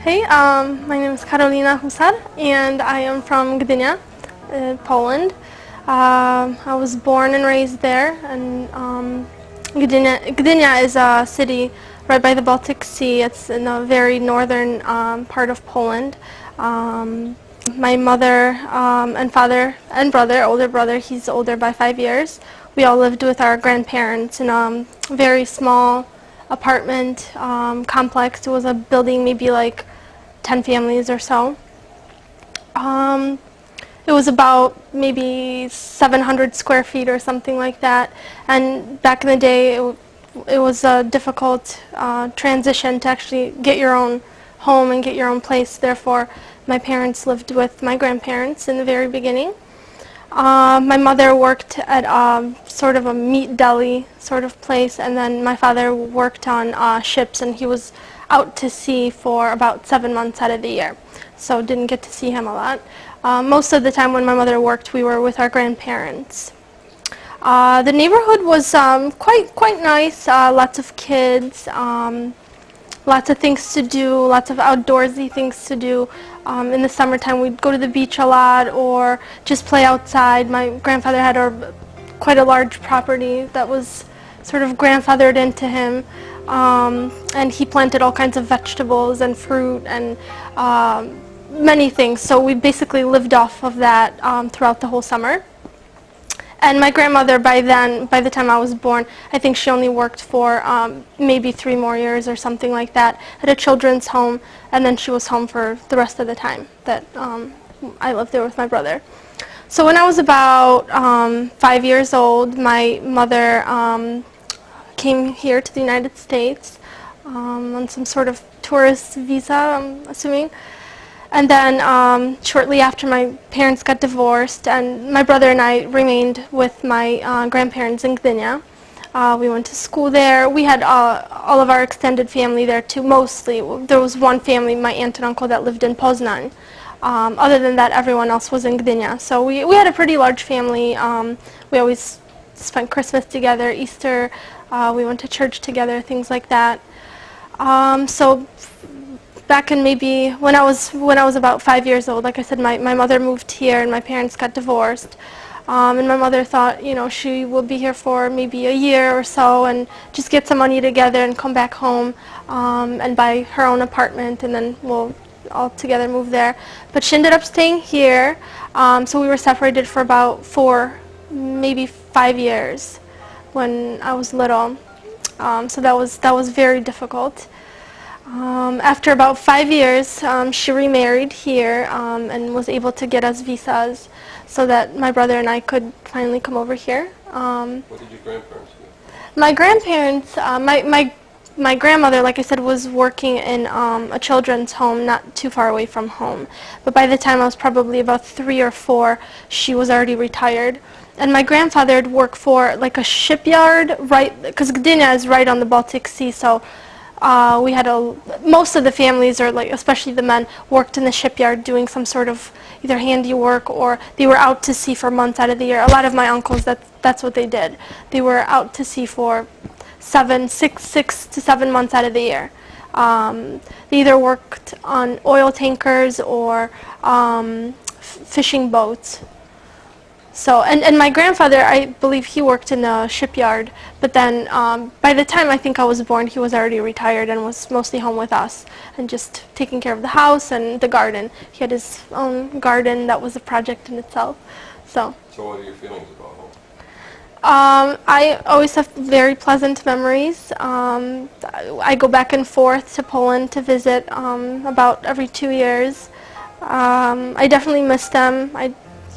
Hey, my name is Karolina Husar, and I am from Gdynia, Poland. I was born and raised there, and Gdynia is a city right by the Baltic Sea. It's in a very northern part of Poland. My mother and father and brother, older brother, he's older by 5 years. We all lived with our grandparents in a very small apartment complex. It was a building, maybe like 10 families or so. It was about maybe 700 square feet or something like that. And back in the day, it was a difficult transition to actually get your own home and get your own place. Therefore, my parents lived with my grandparents in the very beginning. My mother worked at sort of a meat deli sort of place, and then my father worked on ships, and he was out to sea for about 7 months out of the year, so didn't get to see him a lot. Most of the time when my mother worked, we were with our grandparents. The neighborhood was quite nice, lots of kids, lots of things to do, lots of outdoorsy things to do. In the summertime, we'd go to the beach a lot or just play outside. My grandfather had quite a large property that was sort of grandfathered into him, and he planted all kinds of vegetables and fruit and many things. So we basically lived off of that throughout the whole summer. And my grandmother, by the time I was born, I think she only worked for maybe 3 more years or something like that at a children's home, and then she was home for the rest of the time that I lived there with my brother. So when I was about 5 years old, my mother came here to the United States on some sort of tourist visa, I'm assuming. And then shortly after, my parents got divorced, and my brother and I remained with my grandparents in Gdynia. We went to school there. We had all of our extended family there too, mostly. There was one family, my aunt and uncle, that lived in Poznań. Other than that, everyone else was in Gdynia. So we had a pretty large family. We always spent Christmas together, Easter. We went to church together, things like that. So back in maybe when I was about 5 years old, like I said, my mother moved here and my parents got divorced. And my mother thought, you know, she will be here for maybe a year or so and just get some money together and come back home and buy her own apartment, and then we'll all together move there. But she ended up staying here, so we were separated for about 4, maybe 5 years when I was little. So that was very difficult. After about 5 years, she remarried here and was able to get us visas so that my brother and I could finally come over here. What did your grandparents do? My grandparents, my grandmother, like I said, was working in a children's home not too far away from home. But by the time I was probably about 3 or 4, she was already retired. And my grandfather had worked for like a shipyard, right, because Gdynia is right on the Baltic Sea, so we had most of the families, or like especially the men, worked in the shipyard doing some sort of either handiwork, or they were out to sea for months out of the year. A lot of my uncles, that's what they did. They were out to sea for 6 to 7 months out of the year. They either worked on oil tankers or fishing boats. So, and my grandfather, I believe he worked in the shipyard, but then by the time I think I was born, he was already retired and was mostly home with us and just taking care of the house and the garden. He had his own garden that was a project in itself. So what are your feelings about home? I always have very pleasant memories. I go back and forth to Poland to visit about every 2 years. I definitely miss them.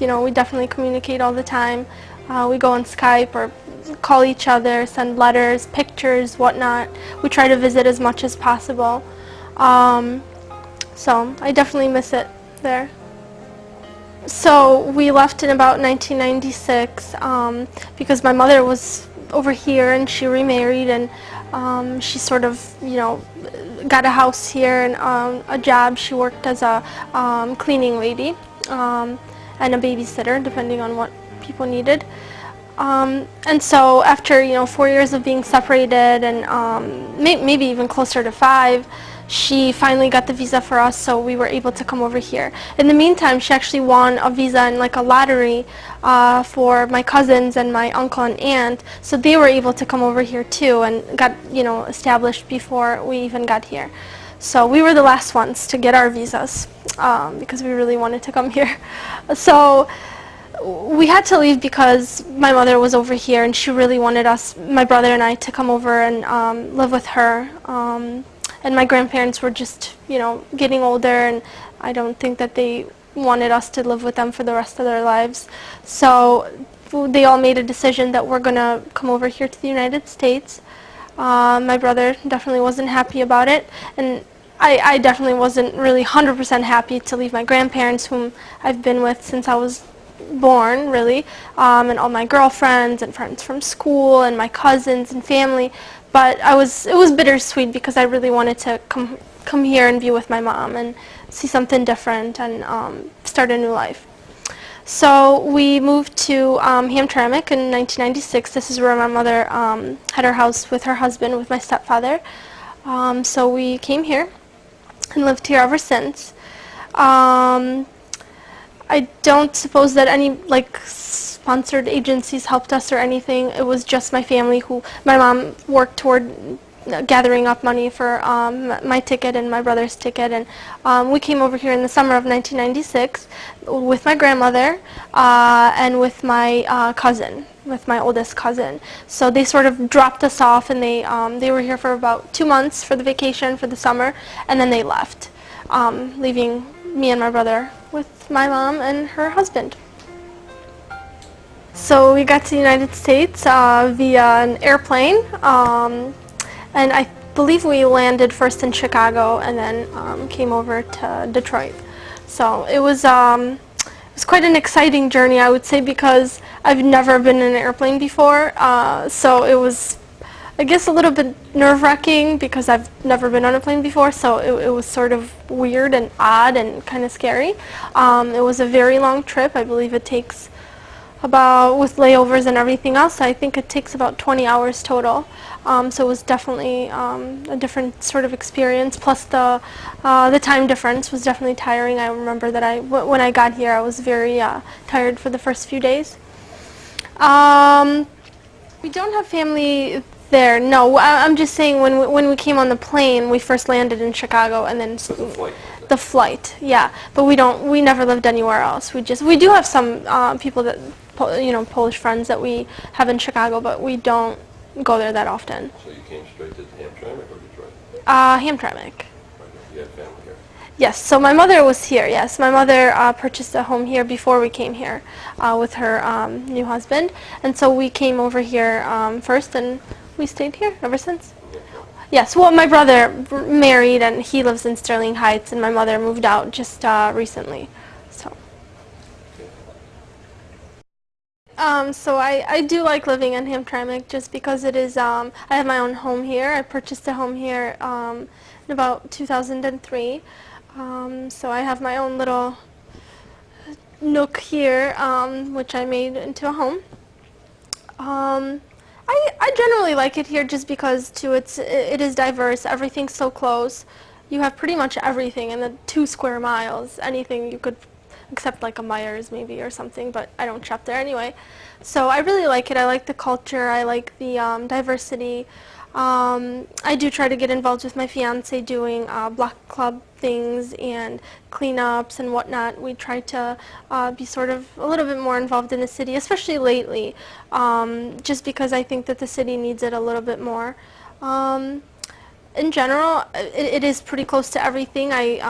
We definitely communicate all the time. We go on Skype or call each other, send letters, pictures, whatnot. We try to visit as much as possible. So I definitely miss it there. So we left in about 1996 because my mother was over here and she remarried, and she sort of, got a house here and a job. She worked as a cleaning lady. And a babysitter, depending on what people needed. And so after 4 years of being separated, and maybe even closer to 5, she finally got the visa for us, so we were able to come over here. In the meantime, she actually won a visa in like a lottery for my cousins and my uncle and aunt, so they were able to come over here too and got, established before we even got here. So we were the last ones to get our visas because we really wanted to come here. So we had to leave because my mother was over here and she really wanted us, my brother and I, to come over and live with her. And my grandparents were just, getting older, and I don't think that they wanted us to live with them for the rest of their lives. So they all made a decision that we're going to come over here to the United States. My brother definitely wasn't happy about it, and I definitely wasn't really 100% happy to leave my grandparents, whom I've been with since I was born, really, and all my girlfriends and friends from school and my cousins and family. But it was bittersweet because I really wanted to come here and be with my mom and see something different and start a new life. So we moved to Hamtramck in 1996. This is where my mother had her house with her husband, with my stepfather. So we came here and lived here ever since. I don't suppose that any sponsored agencies helped us or anything. It was just my family my mom worked toward gathering up money for my ticket and my brother's ticket, and we came over here in the summer of 1996 with my grandmother and with my cousin, with my oldest cousin. So they sort of dropped us off, and they were here for about 2 months for the vacation for the summer, and then they left, leaving me and my brother with my mom and her husband. So we got to the United States via an airplane, and I believe we landed first in Chicago and then came over to Detroit. So it was quite an exciting journey, I would say, because I've never been in an airplane before. So it was, I guess, a little bit nerve-wracking because I've never been on a plane before, so it was sort of weird and odd and kind of scary. It was a very long trip. I believe it takes about, with layovers and everything else, I think it takes about 20 hours total. So it was definitely a different sort of experience, plus the time difference was definitely tiring. I remember that when I got here, I was very tired for the first few days. We don't have family there. No, I'm just saying when we came on the plane, we first landed in Chicago, and then the flight, yeah. But we never lived anywhere else. We do have some people that Polish friends that we have in Chicago, but we don't go there that often. So you came straight to Hamtramck or Detroit? Hamtramck. You had family here? Yes, so my mother was here, yes. My mother purchased a home here before we came here with her new husband. And so we came over here first, and we stayed here ever since. Yes, well, my brother married, and he lives in Sterling Heights, and my mother moved out just recently. So I do like living in Hamtramck just because it is, I have my own home here. I purchased a home here in about 2003. So I have my own little nook here, which I made into a home. I generally like it here just because too it is diverse. Everything's so close. You have pretty much everything in the 2 square miles. Anything you could, except like a Myers maybe or something, but I don't shop there anyway. So I really like it. I like the culture. I like the diversity. I do try to get involved with my fiance doing block club things and cleanups and whatnot. We try to be sort of a little bit more involved in the city, especially lately, just because I think that the city needs it a little bit more. In general, it is pretty close to everything. I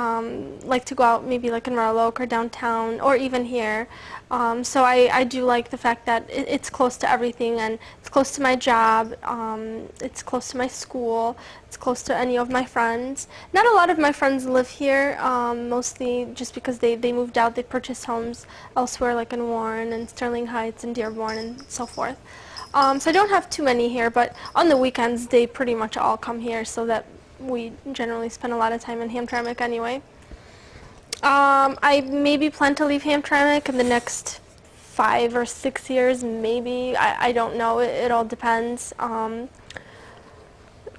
like to go out maybe like in Royal Oak or downtown or even here. So I do like the fact that it's close to everything, and it's close to my job, it's close to my school, it's close to any of my friends. Not a lot of my friends live here, mostly just because they moved out. They purchased homes elsewhere like in Warren and Sterling Heights and Dearborn and so forth. So I don't have too many here, but on the weekends they pretty much all come here, so that we generally spend a lot of time in Hamtramck anyway. I maybe plan to leave Hamtramck in the next 5 or 6 years, maybe. I don't know. It all depends.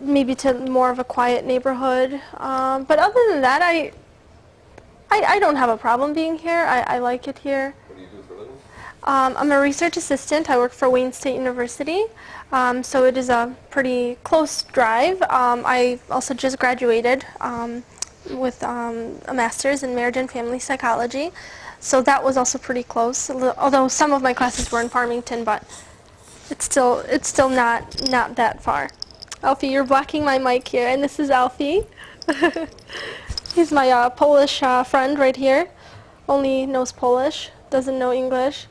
maybe to more of a quiet neighborhood. But other than that, I don't have a problem being here. I like it here. What do you do for a living? I'm a research assistant. I work for Wayne State University, so it is a pretty close drive. I also just graduated with a master's in marriage and family psychology, so that was also pretty close. Although some of my classes were in Farmington, but it's still not that far. Alfie, you're blocking my mic here, and this is Alfie. He's my Polish friend right here. Only knows Polish, doesn't know English.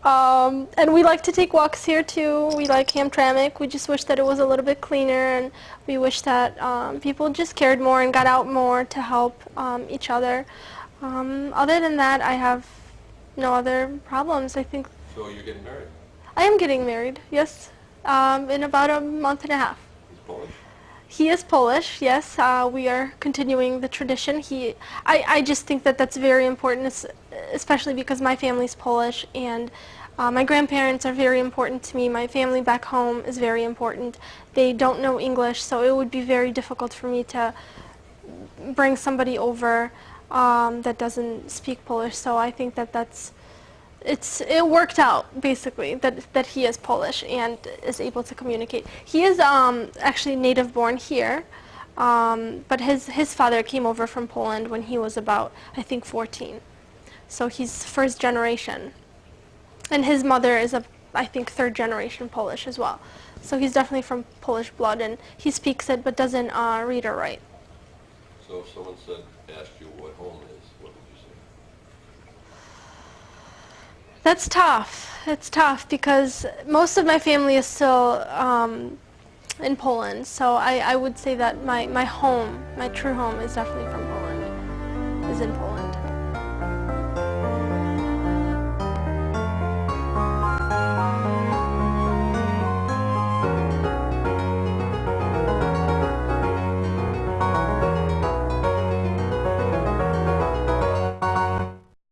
And we like to take walks here too. We like Hamtramck. We just wish that it was a little bit cleaner, and we wish that people just cared more and got out more to help each other. Other than that, I have no other problems. I think So you're getting married? I am getting married, yes, in about a month and a half. He's Polish? He is Polish, yes. We are continuing the tradition. I just think that that's very important, especially because my family's Polish, and my grandparents are very important to me. My family back home is very important. They don't know English, so it would be very difficult for me to bring somebody over that doesn't speak Polish. So I think that it worked out, basically, that he is Polish and is able to communicate. He is actually native born here, but his father came over from Poland when he was about, I think, 14. So he's first generation. And his mother is, I think, third generation Polish as well. So he's definitely from Polish blood, and he speaks it but doesn't read or write. So if someone asked you what home is, what would you say? That's tough. It's tough because most of my family is still in Poland. So I would say that my home, my true home, is definitely from Poland, is in Poland.